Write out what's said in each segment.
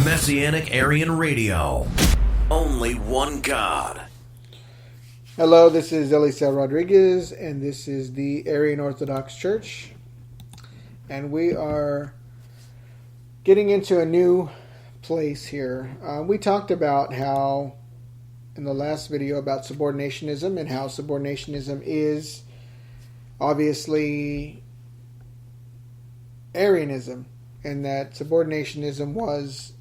Messianic Aryan Radio. Only one God. Hello, this is Elisa Rodriguez, and this is the Aryan Orthodox Church. And we are getting into a new place here. We talked about how, in the last video, about subordinationism and how subordinationism is obviously Arianism, and that subordinationism was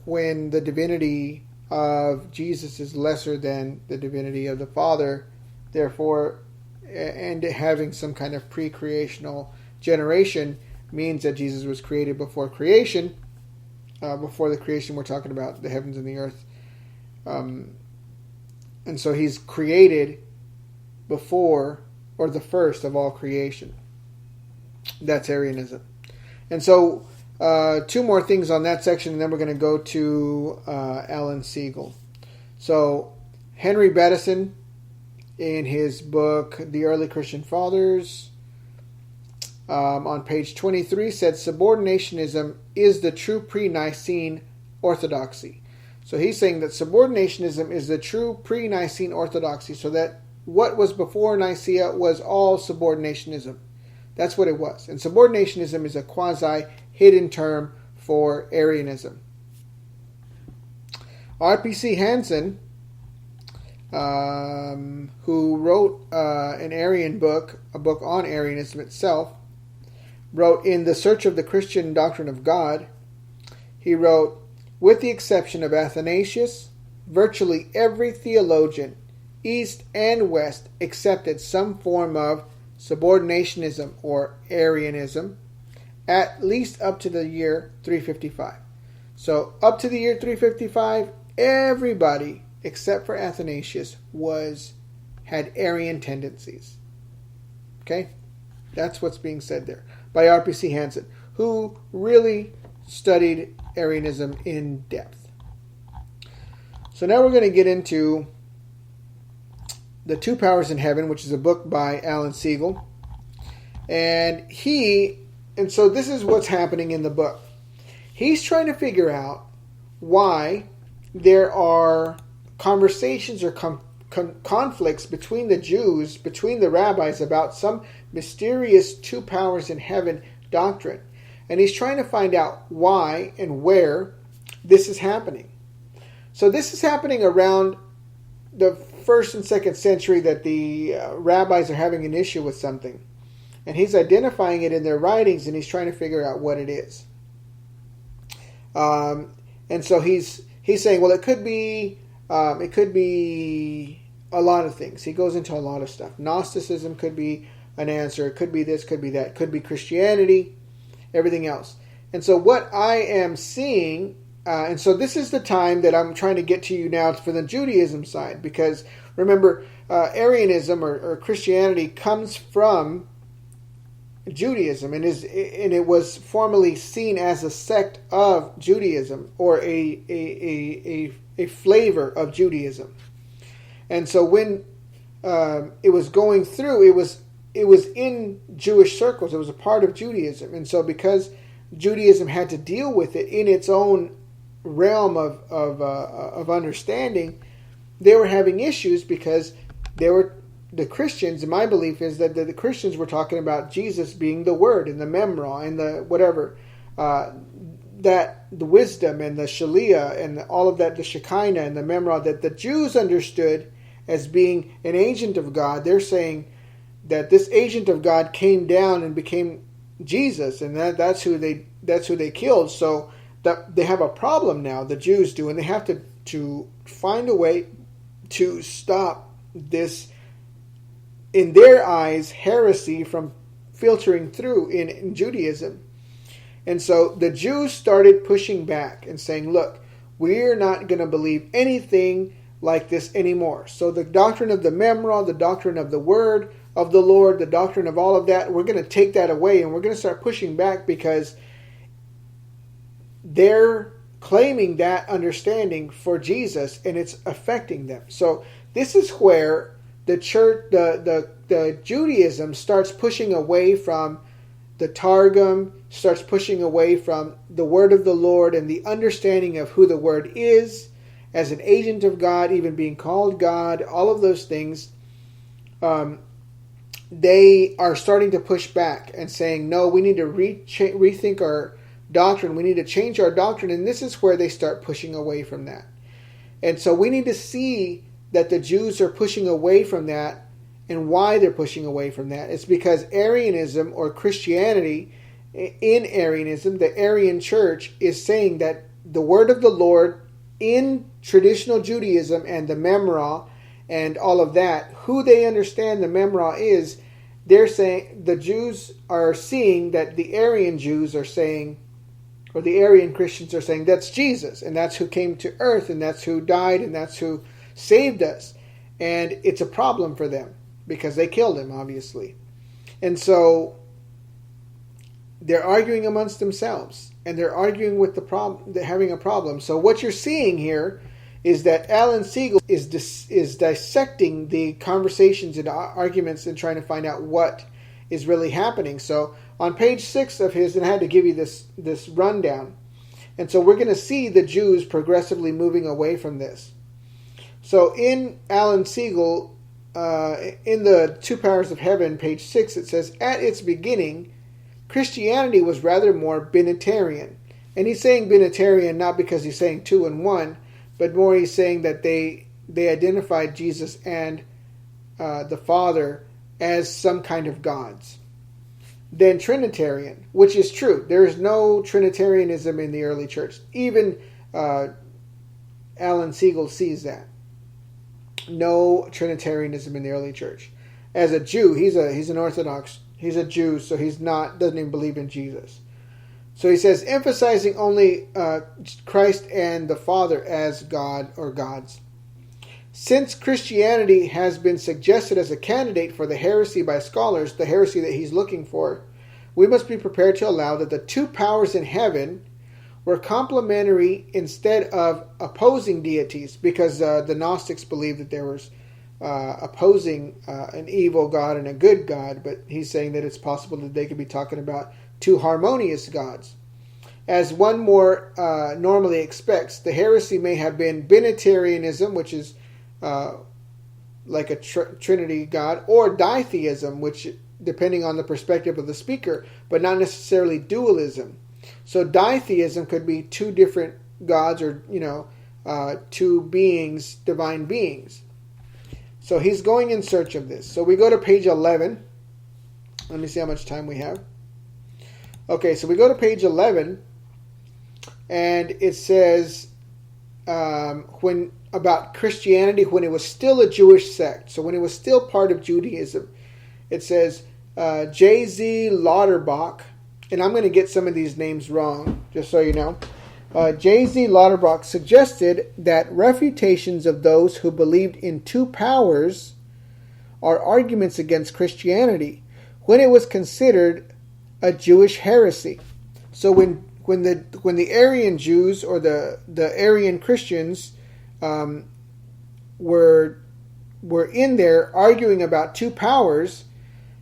when the divinity of Jesus is lesser than the divinity of the Father, therefore, and having some kind of pre-creational generation means that Jesus was created before creation. Before the creation, we're talking about the heavens and the earth. And so he's created before, or the first of all creation. That's Arianism. And so, two more things on that section, and then we're going to go to Alan Siegel. So, Henry Bettison, in his book, The Early Christian Fathers, on page 23, said subordinationism is the true pre-Nicene orthodoxy. So he's saying that subordinationism is the true pre-Nicene orthodoxy, so that what was before Nicaea was all subordinationism. That's what it was. And subordinationism is a quasi-hidden term for Arianism. R.P.C. Hansen, who wrote an Arian book, a book on Arianism itself, wrote, in The Search of the Christian Doctrine of God, he wrote, with the exception of Athanasius, virtually every theologian, East and West, accepted some form of subordinationism or Arianism, at least up to the year 355. So up to the year 355, everybody except for Athanasius had Arian tendencies. Okay? That's what's being said there by R.P.C. Hansen, who really studied Arianism in depth. So now we're going to get into The Two Powers in Heaven, which is a book by Alan Siegel. And so this is what's happening in the book. He's trying to figure out why there are conversations or conflicts between the Jews, between the rabbis, about some mysterious two powers in heaven doctrine. And he's trying to find out why and where this is happening. So this is happening around the 1st and 2nd century, that the rabbis are having an issue with something. And he's identifying it in their writings, and he's trying to figure out what it is. And so he's saying, well, it could be a lot of things. He goes into a lot of stuff. Gnosticism could be an answer. It could be this, could be that. Could be Christianity, everything else. And so what I am seeing, and so this is the time that I'm trying to get to you now for the Judaism side, because remember, Arianism or Christianity comes from Judaism, and it was formerly seen as a sect of Judaism, or a flavor of Judaism. And so when it was going through, it was in Jewish circles. It was a part of Judaism. And so because Judaism had to deal with it in its own realm of understanding, they were having issues because the Christians, and my belief is that the Christians were talking about Jesus being the Word and the Memra and the whatever, that the wisdom and the Shalia and all of that, the Shekinah and the Memra, that the Jews understood as being an agent of God. They're saying that this agent of God came down and became Jesus, and that's who they killed. So that they have a problem now, the Jews do, and they have to find a way to stop this, in their eyes, heresy from filtering through in Judaism. And so the Jews started pushing back and saying, look, we're not going to believe anything like this anymore. So the doctrine of the Memra, the doctrine of the Word of the Lord, the doctrine of all of that, we're going to take that away, and we're going to start pushing back because they're claiming that understanding for Jesus, and it's affecting them. So this is where the church, the Judaism starts pushing away from the Targum starts pushing away from the word of the Lord and the understanding of who the word is as an agent of God, even being called God, all of those things, they are starting to push back and saying, no, we need to rethink our doctrine. We need to change our doctrine. And this is where they start pushing away from that. And so we need to see that the Jews are pushing away from that, and why they're pushing away from that. It's because Arianism, or Christianity, in Arianism, the Arian church is saying that the word of the Lord in traditional Judaism and the Memra and all of that, who they understand the Memra is, they're saying, the Jews are seeing that the Arian Jews are saying, or the Arian Christians are saying, that's Jesus, and that's who came to earth, and that's who died, and that's who saved us. And it's a problem for them, because they killed him, obviously. And so they're arguing amongst themselves, and they're arguing with the problem, having a problem. So what you're seeing here is that Alan Siegel is dissecting the conversations and arguments and trying to find out what is really happening. So on page 6 of his, and I had to give you this rundown, and so we're going to see the Jews progressively moving away from this. So in Alan Siegel, in the Two Powers of Heaven, page 6, it says, at its beginning, Christianity was rather more binitarian. And he's saying binitarian not because he's saying two and one, but more he's saying that they identified Jesus and the Father as some kind of gods. Then Trinitarian, which is true. There is no Trinitarianism in the early church. Even Alan Siegel sees that. No Trinitarianism in the early church. As a Jew, he's an Orthodox. He's a Jew, so doesn't even believe in Jesus. So he says, emphasizing only Christ and the Father as God or gods. Since Christianity has been suggested as a candidate for the heresy by scholars, the heresy that he's looking for, we must be prepared to allow that the two powers in heaven were complementary instead of opposing deities, because the Gnostics believed that there was opposing an evil God and a good God, but he's saying that it's possible that they could be talking about two harmonious gods. As one more normally expects, the heresy may have been binitarianism, which is like a trinity God, or ditheism, which depending on the perspective of the speaker, but not necessarily dualism. So ditheism could be two different gods, or two beings, divine beings. So he's going in search of this. So we go to page 11. Let me see how much time we have. Okay, so we go to page 11, and it says when about Christianity when it was still a Jewish sect. So when it was still part of Judaism, it says J.Z. Lauterbach, and I'm going to get some of these names wrong, just so you know. J.Z. Lauterbach suggested that refutations of those who believed in two powers are arguments against Christianity when it was considered a Jewish heresy. So when the Arian Jews or the Arian Christians were in there arguing about two powers,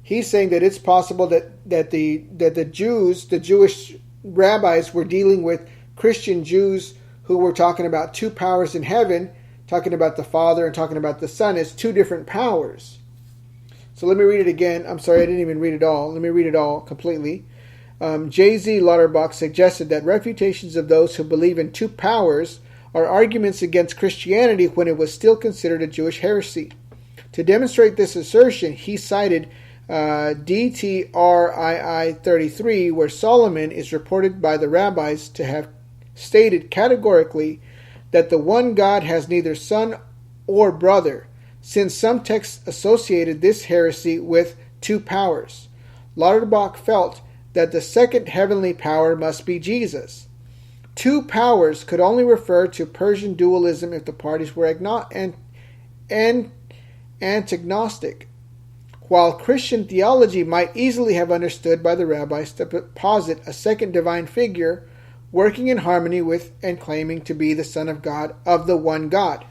he's saying that it's possible that the Jews, the Jewish rabbis, were dealing with Christian Jews who were talking about two powers in heaven, talking about the Father and talking about the Son as two different powers. So let me read it again. I'm sorry, I didn't even read it all. Let me read it all completely. J.Z. Lauterbach suggested that refutations of those who believe in two powers are arguments against Christianity when it was still considered a Jewish heresy. To demonstrate this assertion, he cited DTRII 33, where Solomon is reported by the rabbis to have stated categorically that the one God has neither son or brother, since some texts associated this heresy with two powers. Lauterbach felt that the second heavenly power must be Jesus. Two powers could only refer to Persian dualism if the parties were antagonistic, while Christian theology might easily have understood by the rabbis to posit a second divine figure working in harmony with and claiming to be the Son of God, of the one God.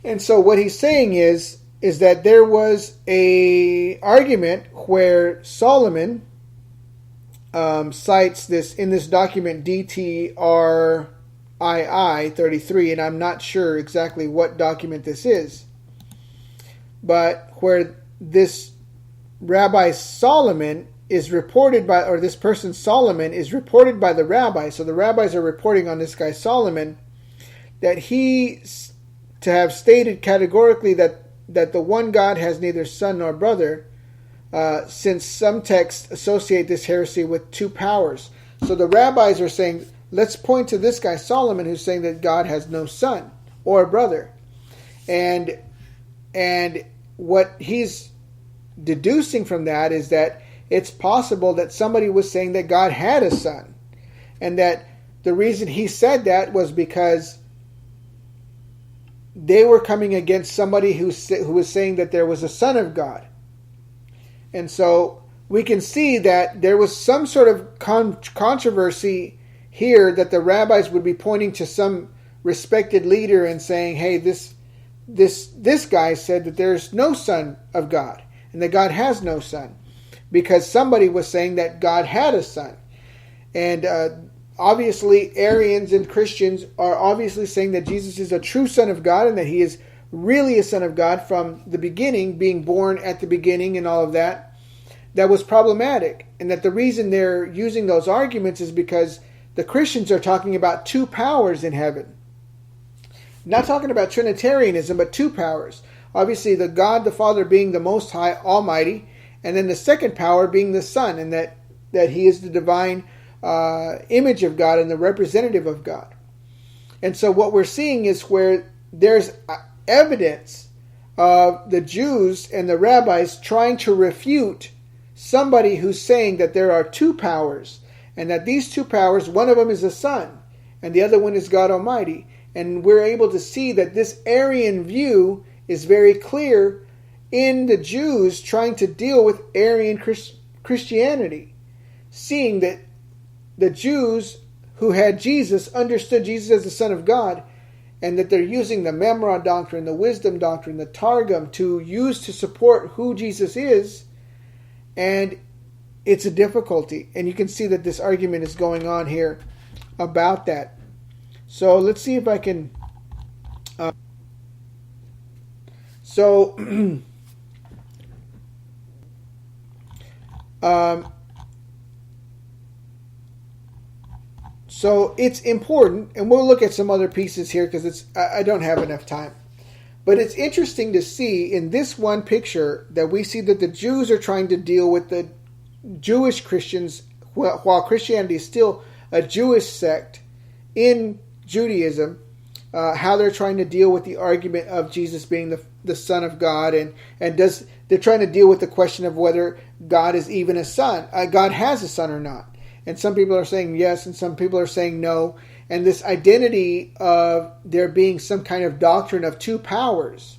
And so what he's saying is that there was a argument where Solomon cites this in this document DTRII 33, and I'm not sure exactly what document this is, but where this Rabbi Solomon is reported by, or this person Solomon is reported by the rabbi. So the rabbis are reporting on this guy Solomon that he to have stated categorically that the one God has neither son nor brother, since some texts associate this heresy with two powers. So the rabbis are saying, let's point to this guy Solomon who's saying that God has no son or brother. And what he's deducing from that is that it's possible that somebody was saying that God had a son. And that the reason he said that was because they were coming against somebody who was saying that there was a son of God. And so we can see that there was some sort of controversy here, that the rabbis would be pointing to some respected leader and saying, hey, this guy said that there's no son of God and that God has no son, because somebody was saying that God had a son. And obviously Arians and Christians are obviously saying that Jesus is a true son of God and that he is really a son of God from the beginning, being born at the beginning and all of that. That was problematic. And that the reason they're using those arguments is because the Christians are talking about two powers in heaven. Not talking about Trinitarianism, but two powers. Obviously the God the Father being the Most High, Almighty, and then the second power being the Son, and that he is the divine image of God and the representative of God. And so what we're seeing is where there's evidence of the Jews and the rabbis trying to refute somebody who's saying that there are two powers, and that these two powers, one of them is the Son and the other one is God Almighty. And we're able to see that this Arian view is very clear in the Jews trying to deal with Arian Christianity, seeing that the Jews who had Jesus understood Jesus as the Son of God, and that they're using the Memra doctrine, the wisdom doctrine, the Targum to use to support who Jesus is. And it's a difficulty. And you can see that this argument is going on here about that. So let's see if I can... So it's important, and we'll look at some other pieces here because I don't have enough time. But it's interesting to see in this one picture that we see that the Jews are trying to deal with the Jewish Christians, while Christianity is still a Jewish sect in Judaism, how they're trying to deal with the argument of Jesus being the Son of God, and they're trying to deal with the question of whether God is even a son, God has a son or not. And some people are saying yes, and some people are saying no. And this identity of there being some kind of doctrine of two powers.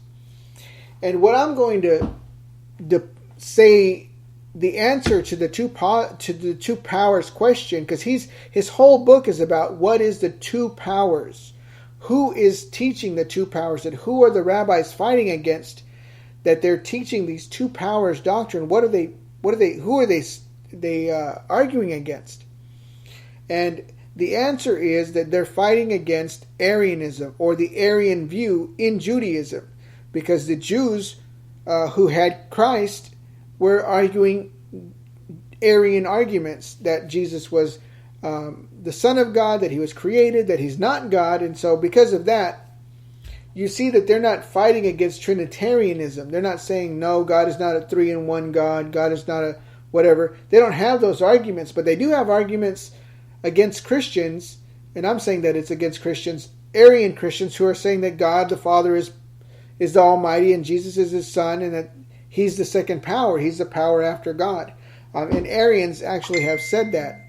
And what I'm going to say, the answer to the two powers question, because his whole book is about what is the two powers, who is teaching the two powers, and who are the rabbis fighting against that they're teaching these two powers doctrine. Who are they arguing against? And the answer is that they're fighting against Arianism, or the Arian view in Judaism, because the Jews who had Christ were arguing Arian arguments that Jesus was the Son of God, that he was created, that he's not God. And so because of that, you see that they're not fighting against Trinitarianism. They're not saying, no, God is not a three-in-one God, God is not a whatever. They don't have those arguments, but they do have arguments against Christians, and I'm saying that it's against Christians, Arian Christians, who are saying that God the Father is the Almighty and Jesus is his Son, and that he's the second power, he's the power after God. And Arians actually have said that.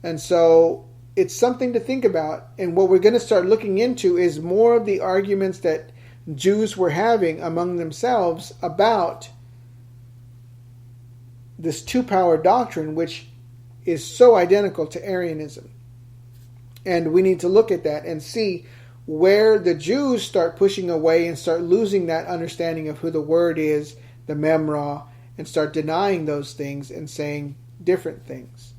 And so it's something to think about. And what we're going to start looking into is more of the arguments that Jews were having among themselves about this two-power doctrine, which is so identical to Arianism. And we need to look at that and see where the Jews start pushing away and start losing that understanding of who the Word is, the Memra, and start denying those things and saying different things.